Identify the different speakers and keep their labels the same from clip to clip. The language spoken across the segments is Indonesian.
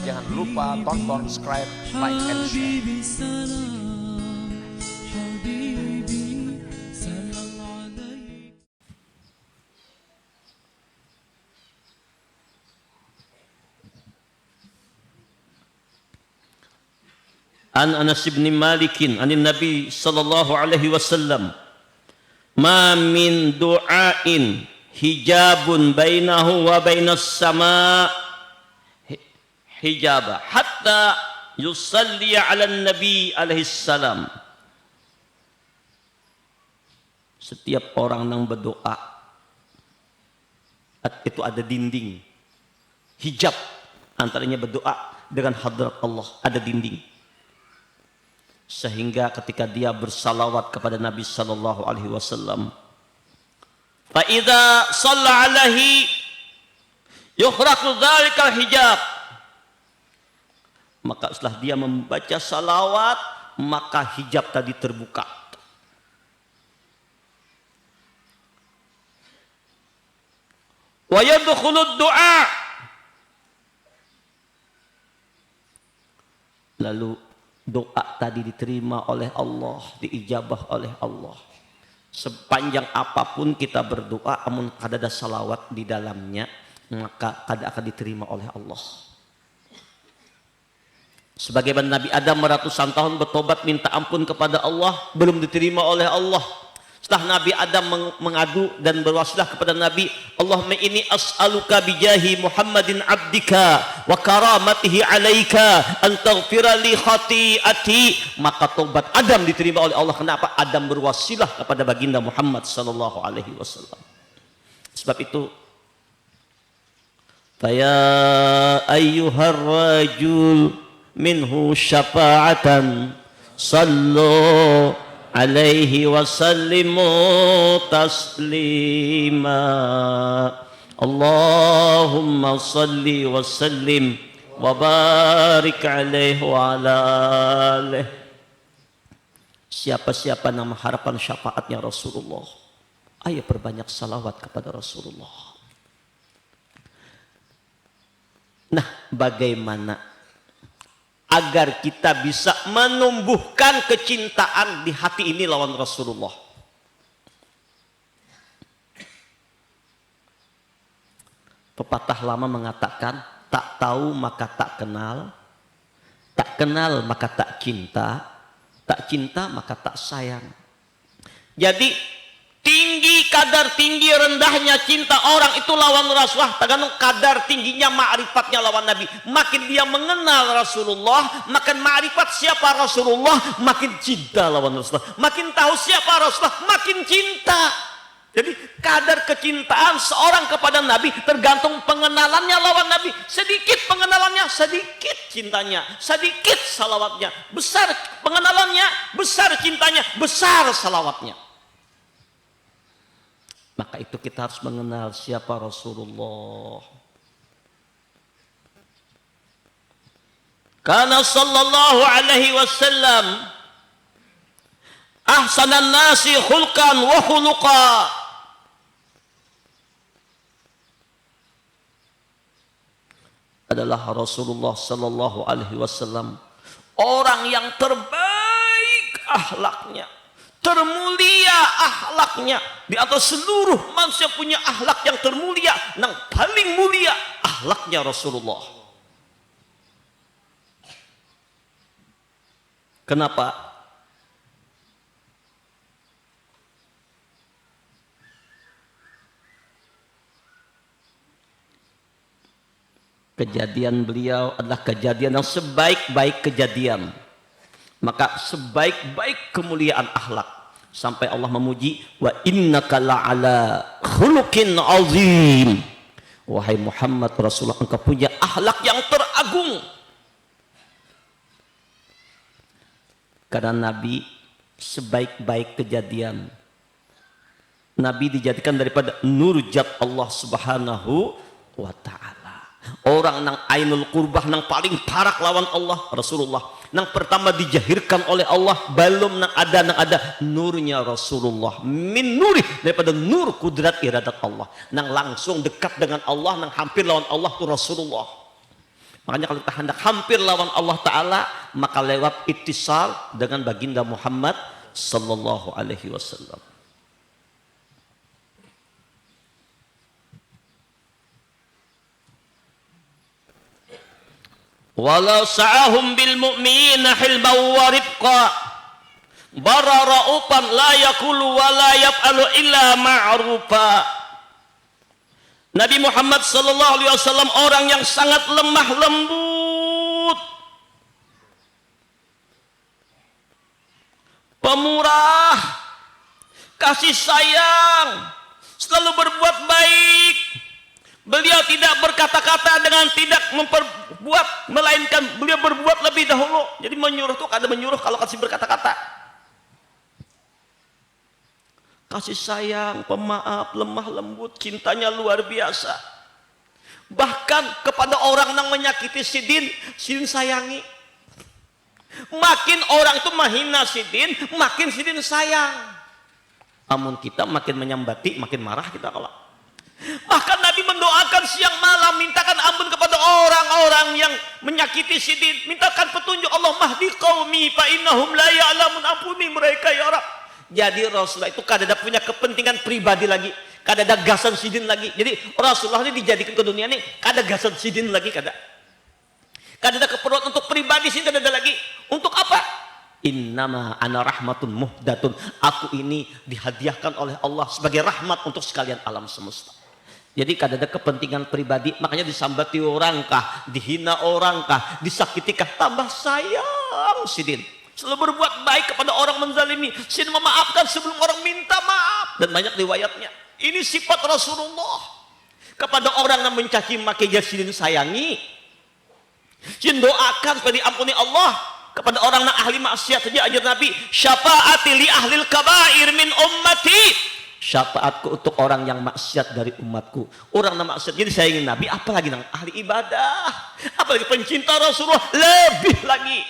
Speaker 1: Jangan lupa tonton, subscribe, like, and share.
Speaker 2: An Anas bin Malik anin Nabi sallallahu alaihi wasallam, ma min du'ain hijabun bainahu wa bainas sama hijaba hatta yusalli ala nabi alaihi salam. Setiap orang yang berdoa itu ada dinding hijab antaranya berdoa dengan hadrat Allah, ada dinding. Sehingga ketika dia bersalawat kepada Nabi sallallahu alaihi wasallam, fa idza shalla alaihi yukhraqu dzalikal hijab, maka setelah dia membaca salawat maka hijab tadi terbuka. Wa yadkhulud du'a, lalu doa tadi diterima oleh Allah, diijabah oleh Allah. Sepanjang apapun kita berdoa, namun ada salawat di dalamnya, maka akan diterima oleh Allah. Sebagaimana Nabi Adam ratusan tahun bertobat minta ampun kepada Allah, belum diterima oleh Allah. Setelah Nabi Adam mengadu dan berwasilah kepada Nabi, Allahumma inni as'aluka bijahi Muhammadin abdika wa karamatihi alaika an taghfira li khati'ati, maka taubat Adam diterima oleh Allah. Kenapa? Adam berwasilah kepada baginda Muhammad sallallahu alaihi wasallam. Sebab itu, ya ayyuhar rajul minhu syafa'atan sallu alaihi wasallimu taslima. Allahumma salli wa sallim wa barik alaihi wa ala alihi. Siapa-siapa yang mengharapkan syafaatnya Rasulullah, ayo perbanyak salawat kepada Rasulullah. Nah, bagaimana agar kita bisa menumbuhkan kecintaan di hati ini lawan Rasulullah? Pepatah lama mengatakan, tak tahu maka tak kenal maka tak cinta maka tak sayang. Jadi kadar tinggi rendahnya cinta orang itu lawan Rasulullah tergantung kadar tingginya ma'rifatnya lawan Nabi. Makin dia mengenal Rasulullah, makin ma'rifat siapa Rasulullah, makin cinta lawan Rasulullah. Makin tahu siapa Rasulullah, makin cinta. Jadi kadar kecintaan seorang kepada Nabi tergantung pengenalannya lawan Nabi. Sedikit pengenalannya, sedikit cintanya, sedikit salawatnya. Besar pengenalannya, besar cintanya, besar salawatnya. Maka itu kita harus mengenal siapa Rasulullah. Karena sallallahu alaihi wasallam ahsanan nasi khulqan wa khuluqa. Adalah Rasulullah sallallahu alaihi wasallam orang yang terbaik akhlaknya, termulia akhlaknya. Di atas seluruh manusia punya akhlak yang termulia, yang paling mulia akhlaknya Rasulullah. Kenapa? Kejadian beliau adalah kejadian yang sebaik-baik kejadian. Maka sebaik-baik kemuliaan akhlak. Sampai Allah memuji, wa innaka la'ala khuluqin azim. Wahai Muhammad Rasulullah, engkau punya akhlak yang teragung. Karena Nabi sebaik-baik kejadian. Nabi dijadikan daripada nur zat Allah subhanahu wa ta'ala. Orang nang ainul qurbah nang paling parak lawan Allah Rasulullah. Nang pertama dijahirkan oleh Allah, belum nang ada nurnya Rasulullah. Min nuri, daripada nur kudrat iradat Allah. Nang langsung dekat dengan Allah, nang hampir lawan Allah itu Rasulullah. Makanya kalau kita hendak hampir lawan Allah Ta'ala, maka lewat ittisal dengan baginda Muhammad sallallahu alaihi wasallam. Walau sa'ahum bil mu'minina hilban wa rifqa barara'ufan la yakulu wa la yaf'alu illa ma'rufa. Nabi Muhammad sallallahu alaihi wasallam orang yang sangat lemah lembut, pemurah, kasih sayang, selalu berbuat baik. Beliau tidak berkata-kata dengan tidak memperbuat, melainkan beliau berbuat lebih dahulu. Jadi menyuruh tuh kadang menyuruh kalau kasih berkata-kata. Kasih sayang, pemaaf, lemah lembut, cintanya luar biasa. Bahkan kepada orang yang menyakiti sidin sayangi. Makin orang itu menghina sidin, makin sidin sayang. Amun kita makin menyambati, makin marah kita kalau. Bahkan Nabi mendoakan siang malam, mintakan ampun kepada orang-orang yang menyakiti sidin, mintakan petunjuk. Allah mahdi qaumi fa innahum la ya'lamun, ampuni mereka ya Rabb. Jadi Rasulullah itu kadang punya kepentingan pribadi lagi, kadang gasan sidin lagi. Jadi Rasulullah ini dijadikan ke dunia ini kadang gasan sidin lagi, kadang keperluan untuk pribadi sih, kadang lagi untuk apa? Innama ana rahmatun muhdatun, aku ini dihadiahkan oleh Allah sebagai rahmat untuk sekalian alam semesta. Jadi kadang ada kepentingan pribadi, makanya disambati orang kah, dihina orang kah, disakiti kah, tambah sayang sidin. Selalu berbuat baik kepada orang menzalimi, sidin memaafkan sebelum orang minta maaf, dan banyak riwayatnya. Ini sifat Rasulullah. Kepada orang yang mencaci maki sidin sayangi, sidin doakan supaya diampuni Allah. Kepada orang yang ahli maksiat saja ajar Nabi, syafaati li ahlil kabair min ummati, syafaatku untuk orang yang maksiat dari umatku. Orang yang maksiat jadi sayangi Nabi, apalagi yang ahli ibadah, apalagi pencinta Rasulullah, lebih lagi.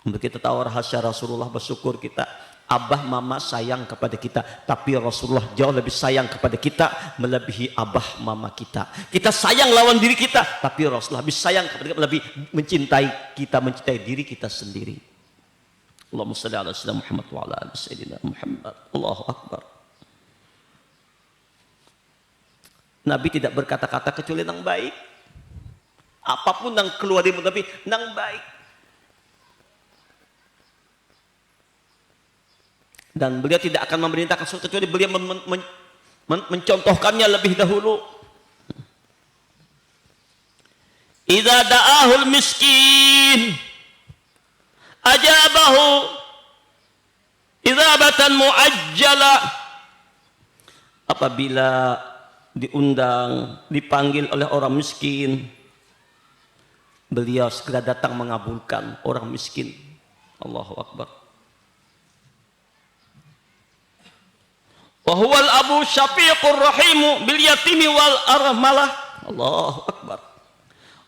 Speaker 2: Untuk kita tahu rahasia Rasulullah, bersyukur kita. Abah mama sayang kepada kita, tapi Rasulullah jauh lebih sayang kepada kita melebihi abah mama kita. Kita sayang lawan diri kita, tapi Rasulullah lebih sayang kepada kita, lebih mencintai kita, mencintai diri kita sendiri. Allahumma shalli ala sayyidina Muhammad wa ala ali sayyidina Muhammad. Allahu akbar. Nabi tidak berkata-kata kecuali yang baik. Apapun yang keluar dari mulut Nabi, yang baik. Dan beliau tidak akan memerintahkan sesuatu kecuali beliau mencontohkannya lebih dahulu. Idza da'ahul miskin ajabahu idzabatan muajjala. Apabila diundang, dipanggil oleh orang miskin, beliau segera datang mengabulkan orang miskin. Allahu akbar. Wa huwal abu syafiqur rahimu bil yatimi wal armalah. Allahu akbar.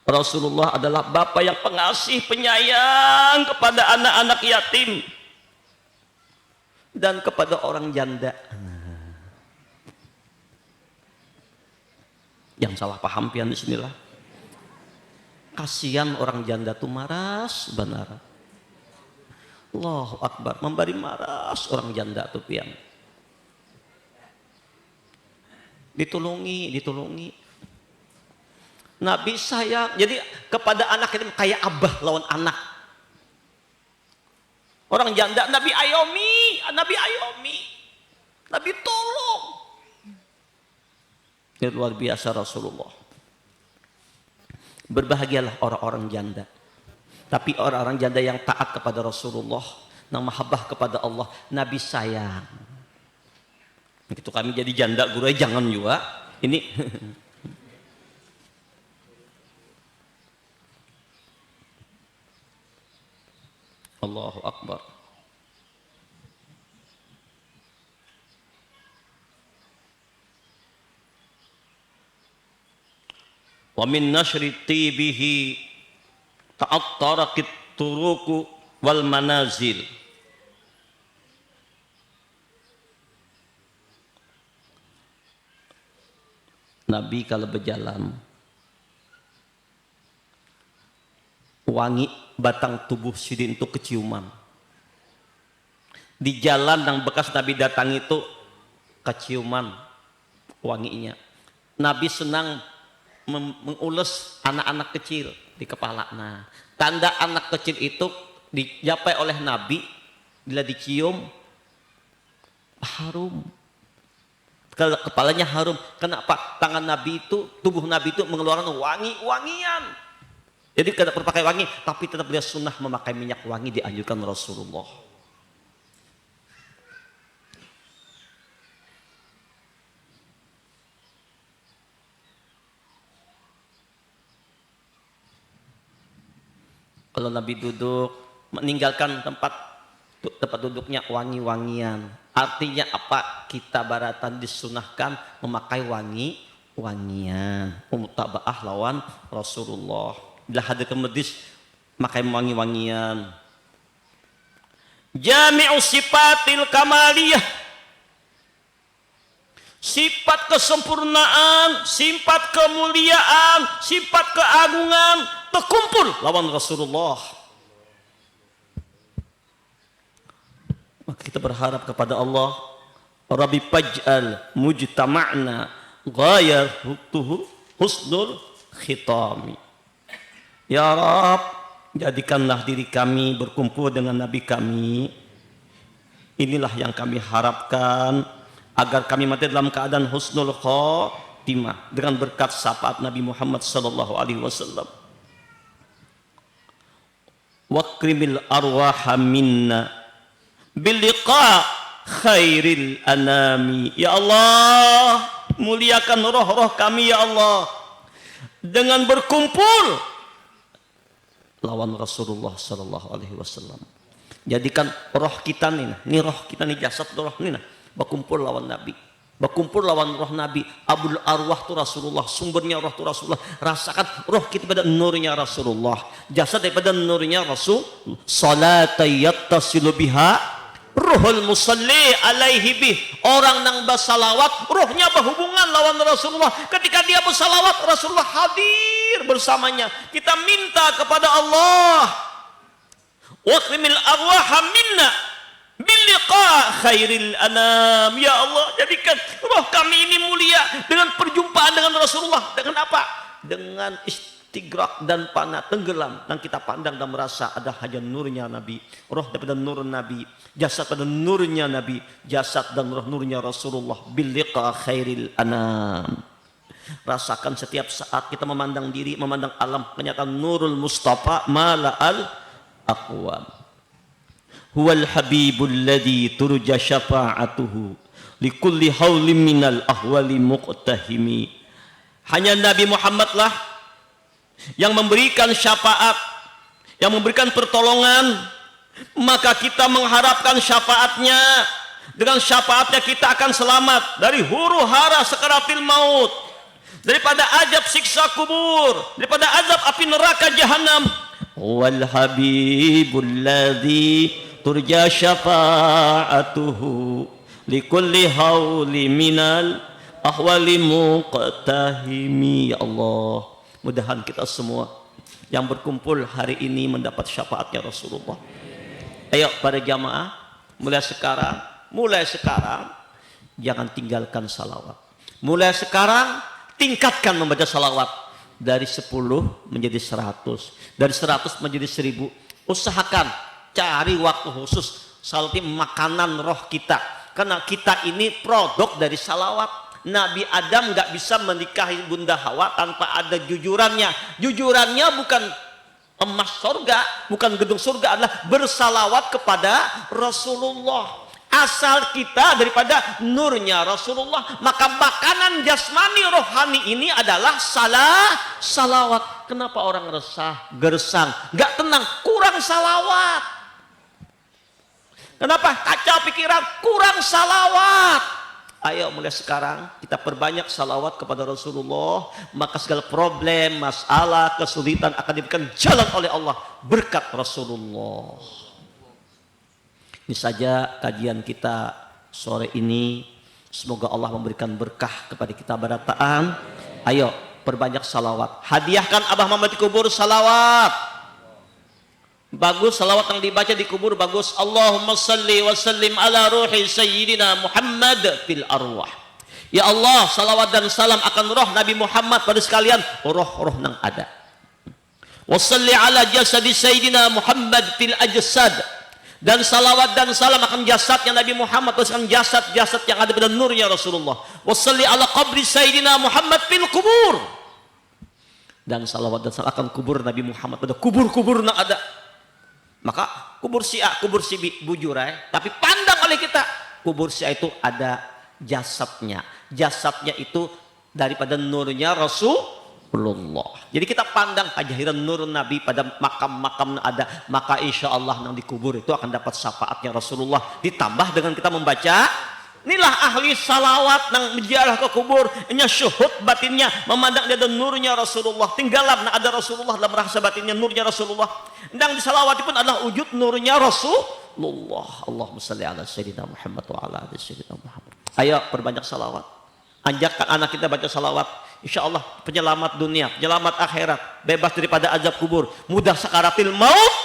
Speaker 2: Rasulullah adalah bapa yang pengasih, penyayang kepada anak-anak yatim dan kepada orang janda. Yang salah paham pian di sinilah. Kasihan orang janda tuh maras benar. Allahu akbar, memberi maras orang janda tuh pian. Ditolongi. Nabi sayang. Jadi kepada anak itu kayak abah lawan anak. Orang janda Nabi ayomi. Nabi tolong. Ini luar biasa Rasulullah. Berbahagialah orang-orang janda. Tapi orang-orang janda yang taat kepada Rasulullah, yang mahabbah kepada Allah, Nabi sayang. Begitu kami jadi janda guru, jangan juga ini. Allahu akbar. Wa min nashri tibihi ta'attaraqit turuku wal manazil. Nabi kalau berjalan, wangi batang tubuh sidin itu keciuman. Di jalan yang bekas Nabi datang itu keciuman wanginya. Nabi senang mengulus anak-anak kecil di kepala. Nah, tanda anak kecil itu dijapai oleh Nabi bila dicium harum. Kalau kepalanya harum, kenapa? Tangan Nabi itu, tubuh Nabi itu mengeluarkan wangi-wangian. Jadi tidak berpakai wangi, tapi tetap dia sunnah memakai minyak wangi dianjurkan Rasulullah. Kalau Nabi duduk, meninggalkan tempat duduknya wangi-wangian. Artinya apa? Kita baratan disunahkan memakai wangi-wangian. Mutaba'ah lawan Rasulullah. Bila hadir ke majlis, pakai wangi-wangian. Jami'u sifatil kamaliyah. Sifat kesempurnaan, sifat kemuliaan, sifat keagungan terkumpul lawan Rasulullah. Maka kita berharap kepada Allah, Rabbi faj'al mujtama'na ghayatuhu husnul khitami. Ya Rabb, jadikanlah diri kami berkumpul dengan Nabi kami. Inilah yang kami harapkan, agar kami mati dalam keadaan husnul khotimah dengan berkat syafaat Nabi Muhammad sallallahu alaihi wasallam. Wakrimil arwaha minna biliqa khairil anami. Ya Allah, muliakan roh-roh kami ya Allah dengan berkumpul lawan Rasulullah sallallahu alaihi wasallam. Jadikan roh kita ini roh kita nih, jasad roh ini berkumpul lawan Nabi, berkumpul lawan roh Nabi. Abul arwah tu Rasulullah, sumbernya roh tu Rasulullah. Rasakan roh kita pada nurnya Rasulullah, jasad daripada nurnya Rasul. Salatan yattasilu biha ruhul musalli alaihi bih. Orang nang bersalawat, rohnya berhubungan lawan Rasulullah. Ketika dia bersalawat, Rasulullah hadir bersamanya. Kita minta kepada Allah, wakrimil arwaha minna biliqa khairil anam. Ya Allah, jadikan roh kami ini mulia dengan perjumpaan dengan Rasulullah. Dengan apa? Dengan istighraq dan panah, tenggelam, dan kita pandang dan merasa ada hanya nurnya Nabi, roh daripada nur Nabi, jasad pada nurnya Nabi, jasad dan roh nurnya Rasulullah. Biliqa khairil anam. Rasakan setiap saat kita memandang diri, memandang alam, kenyataan nurul Mustafa mala'al aqwam. Huwal habibul ladzi turja syafa'atuhu likulli haulim minal ahwali muqtahimi. Hanya Nabi Muhammad lah yang memberikan syafaat, yang memberikan pertolongan. Maka kita mengharapkan syafaatnya. Dengan syafaatnya kita akan selamat dari huru hara sakaratil maut, daripada azab siksa kubur, daripada azab api neraka jahanam. Wal habibul ladzi turja syafa'atuhu likulli hauli minal ahwali muqtahimi. Ya Allah, mudahan kita semua yang berkumpul hari ini mendapat syafaatnya Rasulullah. Ayo para jamaah, mulai sekarang jangan tinggalkan salawat. Mulai sekarang tingkatkan membaca salawat dari 10 menjadi 100, dari 100 menjadi 1000. Usahakan cari waktu khusus salawat, makanan roh kita, karena kita ini produk dari salawat. Nabi Adam nggak bisa menikahi Bunda Hawa tanpa ada jujurannya. Jujurannya bukan emas surga, bukan gedung surga, adalah bersalawat kepada Rasulullah. Asal kita daripada nurnya Rasulullah, maka makanan jasmani rohani ini adalah salawat. Kenapa orang resah, gersang, nggak tenang? Kurang salawat. Kenapa? Kacau pikiran, kurang salawat. Ayo mulai sekarang kita perbanyak salawat kepada Rasulullah, maka segala problem, masalah, kesulitan akan diberikan jalan oleh Allah berkat Rasulullah. Ini saja kajian kita sore ini. Semoga Allah memberikan berkah kepada kita barataan. Ayo perbanyak salawat. Hadiahkan Abah Muhammad di kubur salawat. Bagus salawat yang dibaca di kubur bagus. Allahumma salli wa sallim ala ruhi sayyidina Muhammad fil arwah. Ya Allah, salawat dan salam akan roh Nabi Muhammad pada sekalian roh-roh yang ada. Wa salli ala jasadi sayyidina Muhammad fil ajsad. Dan salawat dan salam akan jasadnya Nabi Muhammad pada sekalian, jasad-jasad yang ada pada nurnya Rasulullah. Wa salli ala qabri sayyidina Muhammad fil kubur. Dan salawat dan salam akan kubur Nabi Muhammad pada kubur-kubur yang ada. Maka kubur si A, kubur si B, bujurai. Tapi pandang oleh kita, kubur si A itu ada jasadnya. Jasadnya itu daripada nurnya Rasulullah. Jadi kita pandang pajahiran nur Nabi pada makam-makam ada. Maka insya Allah yang dikubur itu akan dapat syafaatnya Rasulullah. Ditambah dengan kita membaca, inilah ahli salawat yang menjarah ke kubur, nya syuhud batinnya memandang dia ada nurnya Rasulullah. Tinggallah ada Rasulullah dalam rasa batinnya nurnya Rasulullah. Dan di salawat pun adalah wujud nurnya Rasulullah. Allahumma salli ala sayyidina Muhammad wa ala ali sayyidina Muhammad. Ayo perbanyak salawat. Anjakkan anak kita baca salawat. Insya Allah penyelamat dunia, penyelamat akhirat, bebas daripada azab kubur, mudah sakaratil maut,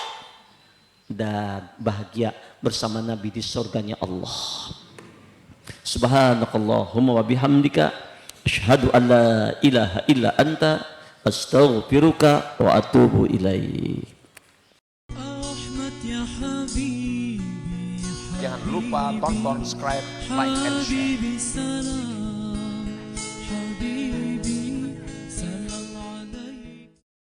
Speaker 2: dan bahagia bersama Nabi di surganya Allah. Subhanakallahumma wa bihamdika asyhadu an la ilaha illa anta astaghfiruka wa atubu ilaik.
Speaker 1: Jangan lupa tonton, subscribe, like, and share.